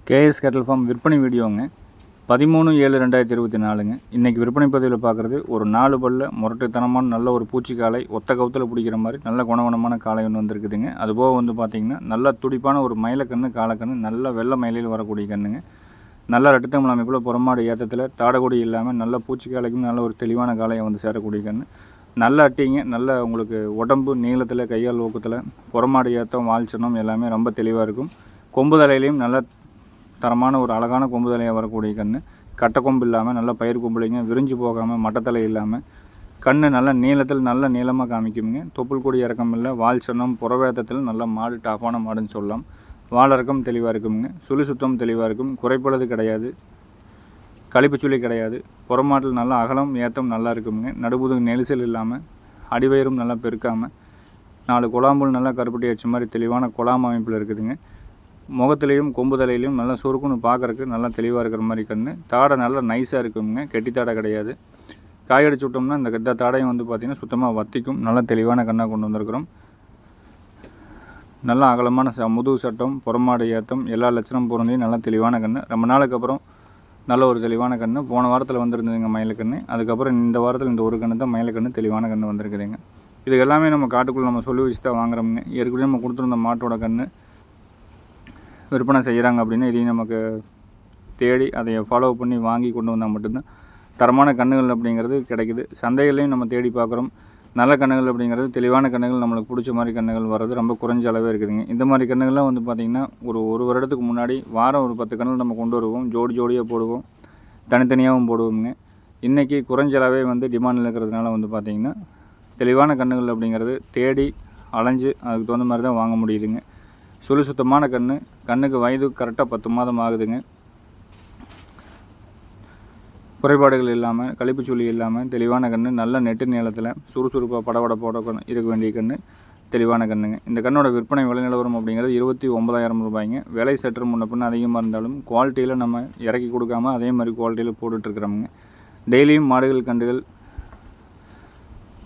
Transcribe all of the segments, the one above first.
KS கேட்டல் form விற்பனை வீடியோங்க 13/7/2024ங்க. இன்றைக்கி விற்பனை பதிவில் பார்க்குறது ஒரு 4 பல்ல முரட்டுத்தனமான நல்ல ஒரு பூச்சி காளை, ஒத்த கவுத்தில் பிடிக்கிற மாதிரி நல்ல குணவனமான காளை ஒன்று வந்துருக்குதுங்க. அதுபோக வந்து பார்த்திங்கன்னா நல்ல துடிப்பான ஒரு மயிலக்கண்ணு, காலக்கண்ணு, நல்ல வெள்ளை மயிலில் வரக்கூடிய கண்ணுங்க. நல்ல ரெட்டத்தமிழ் அமைப்பில் புறமாடு ஏற்றத்தில் தாடகுடி இல்லாமல் நல்ல பூச்சி காலைக்கும் நல்ல ஒரு தெளிவான காளையை வந்து சேரக்கூடிய கண்ணு. நல்ல அட்டிங்க, நல்ல உங்களுக்கு உடம்பு நீளத்தில், கையால் ஊக்கத்தில், புறமாடு ஏற்றம், வால் சின்னம் எல்லாமே ரொம்ப தெளிவாக இருக்கும். கொம்பு தலையிலையும் நல்ல தரமான ஒரு அழகான கொம்பு தலையாக வரக்கூடிய கன்று. கட்டை கொம்பு இல்லாமல் நல்ல பயிர் கொம்புலைங்க, விரிஞ்சு போகாமல் மட்டத்தலை இல்லாமல் கன்று நல்ல நீளத்தில் நல்ல நீளமாக காமிக்குங்க. தொப்புள் கொடி இறக்கம் இல்லை, வால் சொன்னம் புறவேத்தத்தில் நல்ல மாடு டாப்பான மாடுன்னு சொல்லலாம். வால் இறக்கம் தெளிவாக இருக்குங்க, சுழி சுத்தம் தெளிவாக இருக்கும், குறைப்பளது கிடையாது, கழிப்பு சுழி கிடையாது. புறமாட்டில் நல்லா அகலம் ஏற்றம் நல்லா இருக்குங்க. நடுபுதுகு நெரிசல் இல்லாமல் அடிவயிறும் நல்லா பெருக்காமல் 4 குழாம்புல் நல்லா கருப்பட்டி வச்ச மாதிரி தெளிவான குழாம் அமைப்பில் இருக்குதுங்க. முகத்துலேயும் கொம்பு தலையிலையும் நல்லா சுருக்குன்னு பார்க்குறக்கு நல்லா தெளிவாக இருக்கிற மாதிரி கன்று. தாடை நல்லா நைஸாக இருக்குங்க, கெட்டி தாடை கிடையாது. காயடிச்சு விட்டோம்னா இந்த தாடையும் வந்து பார்த்திங்கன்னா சுத்தமாக வத்திக்கும். நல்லா தெளிவான கண்ணாக கொண்டு வந்திருக்கிறோம். நல்லா அகலமான முதுகு சட்டம், புறமாடு ஏற்றம், எல்லா லட்சணம் பொருந்தையும் நல்லா தெளிவான கன்று. ரொம்ப நாளுக்கு அப்புறம் நல்ல ஒரு தெளிவான கன்று. போன வாரத்தில் வந்துருந்ததுங்க மயிலக்கன்று. அதுக்கப்புறம் இந்த வாரத்தில் இந்த ஒரு கன்று தான் மயிலக்கன்று தெளிவான கன்று வந்திருக்குதுங்க. இது எல்லாமே நம்ம காட்டுக்குள்ளே நம்ம சொல்லி வச்சு தான் வாங்குறோம்ங்க. ஏற்கனவே நம்ம கொடுத்துருந்த மாட்டோட கன்று விற்பனை செய்கிறாங்க அப்படின்னா இதையும் நமக்கு தேடி அதை ஃபாலோ பண்ணி வாங்கி கொண்டு வந்தால் மட்டும்தான் தரமான கன்றுகள் அப்படிங்கிறது கிடைக்குது. சந்தைகளையும் நம்ம தேடி பார்க்குறோம். நல்ல கன்றுகள் அப்படிங்கிறது தெளிவான கன்றுகள், நம்மளுக்கு பிடிச்ச மாதிரி கன்றுகள் வர்றது ரொம்ப குறைஞ்ச அளவே இருக்குதுங்க. இந்த மாதிரி கன்றுகள்லாம் வந்து பார்த்திங்கன்னா ஒரு வருடத்துக்கு முன்னாடி வாரம் ஒரு 10 கன்றுகள் நம்ம கொண்டு வருவோம். ஜோடியாக போடுவோம், தனித்தனியாகவும் போடுவோங்க. இன்றைக்கி குறைஞ்ச அளவே வந்து டிமாண்டில் இருக்கிறதுனால வந்து பார்த்திங்கன்னா தெளிவான கன்றுகள் அப்படிங்கிறது தேடி அலைஞ்சு அதுக்கு தகுந்த மாதிரி தான் வாங்க முடியுதுங்க. சுழி சுத்தமான கண்ணுக்கு வயது கரெக்டாக 10 மாதம் ஆகுதுங்க. குறைபாடுகள் இல்லாமல், கழிப்பு சுழி இல்லாமல் தெளிவான கன்று, நல்ல நெட்டு நீளத்தில் சுறுசுறுப்பாக படபடப்போட இருக்க வேண்டிய கன்று, தெளிவான கன்றுங்க. இந்த கண்ணோட விற்பனை விலை நிலவரம் அப்படிங்கிறது 29,000 ரூபாய்ங்க. விலை சற்று முன்ன பின்ன அதிகமாக இருந்தாலும் குவாலிட்டியில் நம்ம இறக்கி கொடுக்காமல் அதே மாதிரி குவாலிட்டியில் போட்டுட்ருக்குறோமுங்க. டெய்லியும் மாடுகள் கண்டுகள்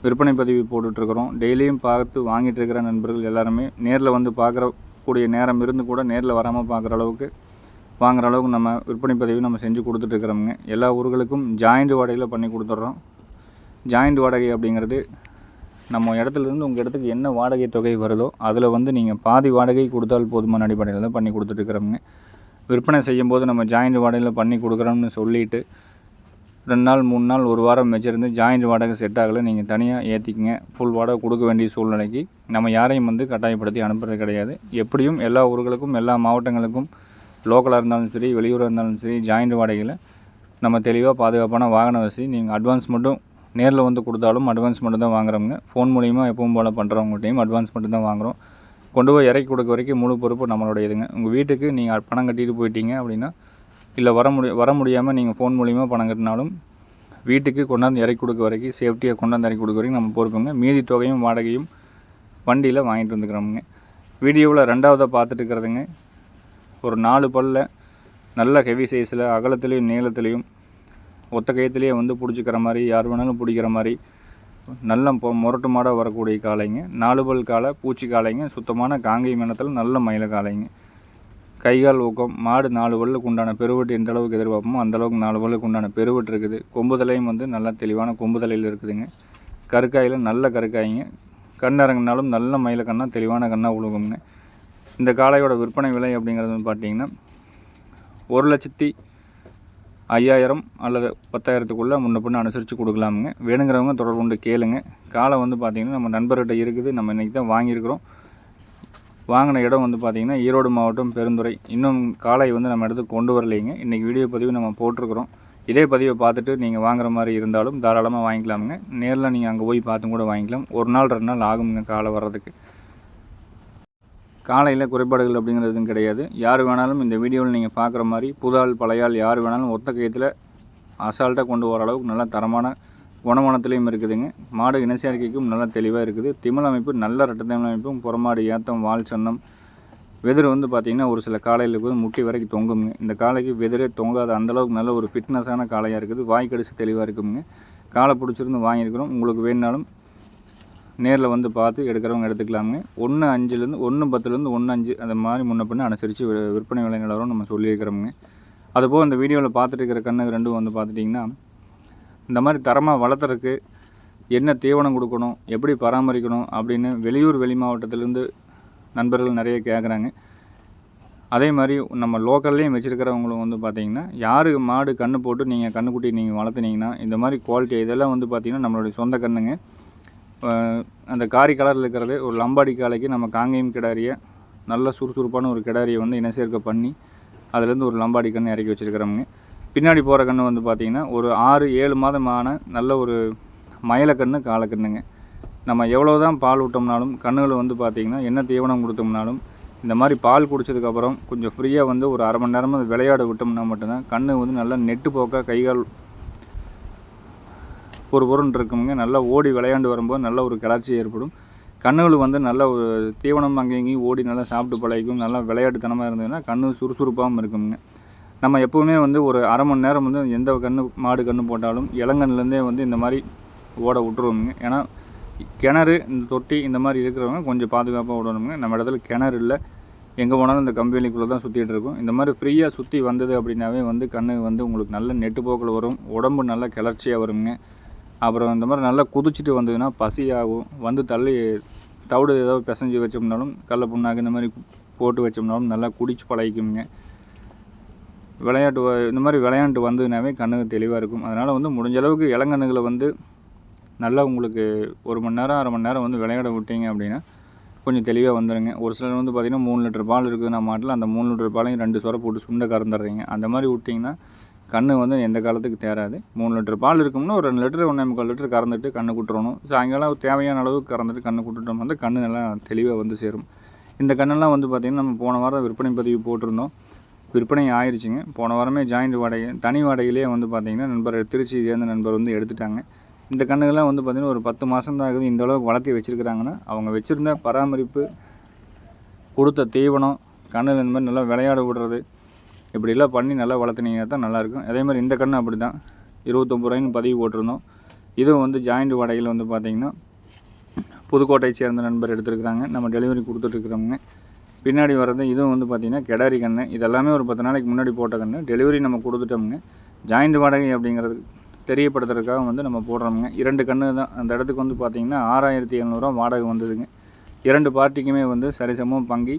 விற்பனை பதிவு போட்டுட்ருக்குறோம். டெய்லியும் பார்த்து வாங்கிட்டு இருக்கிற நண்பர்கள் எல்லாருமே நேரில் வந்து பார்க்குறக்கூடிய நேரம் இருந்து கூட நேரில் வராமல் வாங்குற அளவுக்கு நம்ம விற்பனை பதிவு நம்ம செஞ்சு கொடுத்துட்ருக்குறோமுங்க. எல்லா ஊர்களுக்கும் ஜாயிண்ட் வாடகையில் பண்ணி கொடுத்துட்றோம். ஜாயிண்ட் வாடகை அப்படிங்கிறது நம்ம இடத்துலேருந்து உங்கள் இடத்துக்கு என்ன வாடகை தொகை வருதோ அதில் வந்து நீங்கள் பாதி வாடகை கொடுத்தால் போதுமான அடிப்படையில் தான் பண்ணி கொடுத்துட்ருக்குறோமுங்க. விற்பனை செய்யும்போது நம்ம ஜாயிண்ட் வாடகையில் பண்ணி கொடுக்குறோம்னு சொல்லிவிட்டு 2 நாள் 3 நாள் 1 வாரம் வச்சுருந்து ஜாயிண்ட் வாடகை செட் ஆகலை, நீங்கள் தனியாக ஏற்றிக்கிங்க, ஃபுல் வாடகை கொடுக்க வேண்டிய சூழ்நிலைக்கு நம்ம யாரையும் வந்து கட்டாயப்படுத்தி அனுப்புறது கிடையாது. எப்படியும் எல்லா ஊர்களுக்கும் எல்லா மாவட்டங்களுக்கும் லோக்கலாக இருந்தாலும் சரி, வெளியூராக இருந்தாலும் சரி, ஜாயிண்ட் வாடகையில் நம்ம தெளிவாக பாதுகாப்பான வாகன வசதி. நீங்கள் அட்வான்ஸ் மட்டும் நேரில் வந்து கொடுத்தாலும் அட்வான்ஸ் மட்டும் தான் வாங்குறோங்க. ஃபோன் மூலிமா எப்பவும் போல் பண்ணுறவங்கள்ட்டையும் அட்வான்ஸ் மட்டும் தான் வாங்குகிறோம். கொண்டு போய் இறக்கி கொடுக்க வரைக்கும் முழு பொறுப்பு நம்மளுடையதுங்க. உங்கள் வீட்டுக்கு நீங்கள் பணம் கட்டிட்டு போயிட்டீங்க அப்படின்னா, இல்லை வர முடியாமல் நீங்கள் ஃபோன் மூலிமா பணம் கட்டினாலும் வீட்டுக்கு கொண்டாந்து இறக்கி கொடுக்க வரைக்கும் சேஃப்டியாக கொண்டாந்து இறக்கி கொடுக்க வரைக்கும் நம்ம பொறுப்புங்க. மீதி தொகையும் வாடகையும் வண்டியில் வாங்கிட்டு வந்துக்கிறோமுங்க. வீடியோவில் 2ஆவதாக பார்த்துட்டு இருக்கிறதுங்க ஒரு 4 பல்ல நல்ல ஹெவி சைஸில் அகலத்துலேயும் நீளத்துலேயும் ஒத்த கையத்துலேயே வந்து பிடிச்சிக்கிற மாதிரி, யார் வேணாலும் பிடிக்கிற மாதிரி நல்ல முரட்டு மாடாக வரக்கூடிய காளைங்க. 4 பல் காளை, பூச்சி காளைங்க, சுத்தமான காங்கை இனத்தில் நல்ல மயில காளைங்க. கைகால் ஊக்கம், மாடு 4 பல்லுக்கு உண்டான பெருவெட்டு எந்த அளவுக்கு எதிர்பார்ப்போமோ அந்தளவுக்கு 4 பல்லுக்கு உண்டான பெருவெட்டு இருக்குது. கொம்புதலையும் வந்து நல்ல தெளிவான கொம்புதலையில் இருக்குதுங்க. கருக்காயில் நல்ல கருக்காய்ங்க. கண் இறங்கினாலும் நல்ல மயில கண்ணாக தெளிவான கண்ணாக உழுகுங்க. இந்த காளையோட விற்பனை விலை அப்படிங்கிறது வந்து பார்த்திங்கன்னா 1,05,000 அல்லது 10,000க்குள்ளே முன்ன பின்ன அனுசரித்து கொடுக்கலாமுங்க. வேணுங்கிறவங்க தொடர்பு கொண்டு கேளுங்க. காளை வந்து பார்த்திங்கன்னா நம்ம நண்பர்கிட்ட இருக்குது. நம்ம இன்றைக்கி தான் வாங்கியிருக்கிறோம். வாங்கின இடம் வந்து பார்த்திங்கன்னா ஈரோடு மாவட்டம் பெருந்துறை. இன்னும் காளை வந்து நம்ம இடத்துக்கு கொண்டு வரலைங்க. இன்றைக்கி வீடியோ பதிவு நம்ம போட்டிருக்கிறோம். இதே பதிவை பார்த்துட்டு நீங்கள் வாங்குற மாதிரி இருந்தாலும் தாராளமாக வாங்கிக்கலாமுங்க. நேரில் நீங்கள் அங்கே போய் பார்த்தும் கூட வாங்கிக்கலாம். 1 நாள் 2 நாள் ஆகுங்க காளை வர்றதுக்கு. காளையில் குறைபாடுகள் அப்படிங்கிறதும் கிடையாது. யார் வேணாலும் இந்த வீடியோவில் நீங்கள் பார்க்குற மாதிரி புதால் பழையால் யார் வேணாலும் ஒத்த கையத்தில் அசால்ட்டாக கொண்டு வர அளவுக்கு நல்ல தரமான குணவனத்துலேயும் இருக்குதுங்க. மாடு இனச்சேர்க்கைக்கும் நல்லா தெளிவாக இருக்குது. திமிழ் அமைப்பு நல்ல ரெட்டத்தமிழ் அமைப்பும், புறமாடு ஏற்றம், வால் சன்னம், வெதிர் வந்து பார்த்திங்கன்னா ஒரு சில காளையில் இருக்குது முட்டி வரைக்கும் தொங்குங்க. இந்த காளைக்கு வெதிரே தொங்காத அந்தளவுக்கு நல்ல ஒரு ஃபிட்னஸான காளையாக இருக்குது. வாய் கடிச்சு தெளிவாக இருக்குங்க. காளை பிடிச்சிருந்து வாங்கியிருக்கிறோம். உங்களுக்கு வேணுனாலும் நேரில் வந்து பார்த்து எடுக்கிறவங்க எடுத்துக்கலாமுங்க. 1.5லேருந்து 1.10லேருந்து 1.5 அந்த மாதிரி முன்ன பின்ன அனுசரித்து விற்பனை விலை நிலவரம் நம்ம சொல்லியிருக்கிறோமுங்க. அதுபோக இந்த வீடியோவில் பார்த்துட்டு இருக்கிற கன்று ரெண்டும் வந்து பார்த்துட்டிங்கன்னா, இந்த மாதிரி தரமாக வளர்த்துறதுக்கு என்ன தீவனம் கொடுக்கணும், எப்படி பராமரிக்கணும் அப்படின்னு வெளியூர் வெளி மாவட்டத்திலேருந்து நண்பர்கள் நிறைய கேட்குறாங்க. அதே மாதிரி நம்ம லோக்கல்லையும் வச்சுருக்கிறவங்களும் வந்து பார்த்திங்கன்னா, யார் மாடு கன்று போட்டு நீங்கள் கன்றுக்குட்டி நீங்கள் வளர்த்துனீங்கன்னா இந்த மாதிரி குவாலிட்டி இதெல்லாம் வந்து பார்த்திங்கன்னா நம்மளுடைய சொந்த கன்றுங்க. அந்த காரி கலரில் இருக்கிறது ஒரு லம்பாடி காலைக்கு நம்ம காங்கேயம் கிடாரியை நல்ல சுறுசுறுப்பான ஒரு கிடாரியை வந்து இன சேர்க்கை பண்ணி அதுலேருந்து ஒரு லம்பாடி கன்று இறக்கி வச்சுருக்கிறோமுங்க. பின்னாடி போகிற கன்று வந்து பார்த்திங்கன்னா ஒரு 6-7 மாதமான நல்ல ஒரு மயிலக்கன்று காலக்கண்ணுங்க. நம்ம எவ்வளோ தான் பால் விட்டோம்னாலும் கன்றுகளை வந்து பார்த்திங்கன்னா என்ன தீவனம் கொடுத்தோம்னாலும் இந்த மாதிரி பால் குடித்ததுக்கப்புறம் கொஞ்சம் ஃப்ரீயாக வந்து ஒரு அரை மணி நேரமாக அது விளையாட விட்டோம்னா மட்டும்தான் கன்று வந்து நல்லா நெட்டு போக்க கைகால் பொருன்னு இருக்குங்க. நல்லா ஓடி விளையாண்டு வரும்போது நல்ல ஒரு கிளர்ச்சி ஏற்படும். கன்றுகள் வந்து நல்ல ஒரு தீவனம் அங்கேயும் இங்கேயும் ஓடி நல்லா சாப்பிட்டு பழகிக்கும். நல்லா விளையாட்டுத்தனமாக இருந்ததுன்னா கன்று சுறுசுறுப்பாகவும் இருக்குங்க. நம்ம எப்போவுமே வந்து ஒரு அரை மணி நேரம் வந்து எந்த மாடு கன்று போட்டாலும் இளங்கன்லேருந்தே வந்து இந்த மாதிரி ஓட விட்டுருவோமுங்க. ஏன்னா கிணறு இந்த தொட்டி இந்த மாதிரி இருக்கிறவங்க கொஞ்சம் பாதுகாப்பாக விடணுங்க. நம்ம இடத்துல கிணறு இல்லை, எங்கே போனாலும் இந்த கம்பெனிக்குள்ளே தான் சுற்றிட்டு இருக்கும். இந்த மாதிரி ஃப்ரீயாக சுற்றி வந்தது அப்படின்னாவே வந்து கன்று வந்து உங்களுக்கு நல்ல நெட்டு போக்கில் வரும், உடம்பு நல்லா கிளர்ச்சியாக வருங்க. அப்புறம் இந்த மாதிரி நல்லா குதிச்சுட்டு வந்ததுன்னா பசியாகும். வந்து தவிடு ஏதாவது பிசைஞ்சு வச்சோம்னாலும் கடல புண்ணாக்கு இந்த மாதிரி போட்டு வச்சோம்னாலும் நல்லா குடிச்சு பழகிக்குங்க. இந்த மாதிரி விளையாண்டு வந்ததுனாவே கண்ணுக்கு தெளிவாக இருக்கும். அதனால் வந்து முடிஞ்ச அளவுக்கு இளங்கன்றுகளை வந்து நல்லா உங்களுக்கு 1 மணி நேரம் 1/2 மணி நேரம் வந்து விளையாட விட்டீங்க அப்படின்னா கொஞ்சம் தெளிவாக வந்துடுங்க. ஒரு சிலர் வந்து பார்த்திங்கன்னா 3 லிட்டர் பால் இருக்குதுன்னா மாட்டில் அந்த 3 லிட்டர் பாலையும் 2 சொரை போட்டு சுண்டை கறந்துடுறீங்க. அந்த மாதிரி விட்டிங்கன்னா கன்று வந்து எந்த காலத்துக்கு தேராது. 3 லிட்டர் பால் இருக்கும்னா ஒரு 2 லிட்டர் 1.25 லிட்டர் கறந்துட்டு கன்று குட்டுறணும். சாயங்காலம் தேவையான அளவுக்கு கறந்துட்டு கன்று குட்டுட்டோம் வந்து கன்று நல்லா தெளிவாக வந்து சேரும். இந்த கண்ணெல்லாம் வந்து பார்த்திங்கன்னா நம்ம போன வாரம் விற்பனை பதிவு போட்டிருந்தோம். விற்பனை ஆயிடுச்சுங்க. போன வாரமே ஜாயிண்ட் வாடகை தனி வாடகையிலே வந்து பார்த்திங்கன்னா நண்பர் திருச்சி சேர்ந்த நண்பர் வந்து எடுத்துட்டாங்க. இந்த கன்றுகள்லாம் வந்து பார்த்திங்கன்னா ஒரு 10 மாதம் தான் ஆகுது. இந்த அளவுக்கு வளர்த்தி வச்சுருக்கிறாங்கன்னா அவங்க வச்சுருந்த பராமரிப்பு, கொடுத்த தீவனம், கண்ணில் இந்த மாதிரி நல்லா விளையாட விடுறது இப்படிலாம் பண்ணி நல்லா வளர்த்துனீங்கன்னா தான் நல்லாயிருக்கும். அதே மாதிரி இந்த கன்று அப்படி தான் 29 ரூபாய்னு பதிவு போட்டிருந்தோம். இதுவும் வந்து ஜாயிண்ட் வாடகையில் வந்து பார்த்திங்கன்னா புதுக்கோட்டையை சேர்ந்த நண்பர் எடுத்துருக்குறாங்க. நம்ம டெலிவரி கொடுத்துட்ருக்குறோங்க. பின்னாடி வர்றது இதுவும் வந்து பார்த்திங்கன்னா கிடாரி கன்று. இதெல்லாமே ஒரு 10 நாளைக்கு முன்னாடி போட்ட கன்று. டெலிவரி நம்ம கொடுத்துட்டோமுங்க. ஜாயிண்ட் வாடகை அப்படிங்கிறது தெரியப்படுத்துறதுக்காக வந்து நம்ம போடுறோமுங்க. 2 கன்று தான். அந்த இடத்துக்கு வந்து பார்த்திங்கன்னா 6700 வாடகை வந்ததுங்க. 2 பார்ட்டிக்குமே வந்து சரிசமம் பங்கி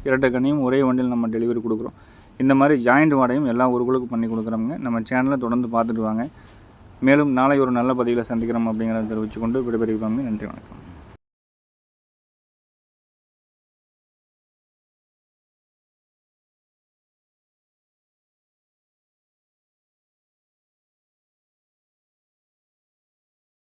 2 கன்றையும் ஒரே வண்டியில் நம்ம டெலிவரி கொடுக்குறோம். இந்த மாதிரி ஜாயிண்ட் வாடகையும் எல்லா ஊர்களுக்கும் பண்ணி கொடுக்குறோமுங்க. நம்ம சேனலை தொடர்ந்து பார்த்துட்டு வாங்க. மேலும் நாளை ஒரு நல்ல பதிவில் சந்திக்கிறோம் அப்படிங்கிறத தெரிவித்துக்கொண்டு விடைபெறுகிறோம். நன்றி, வணக்கம்.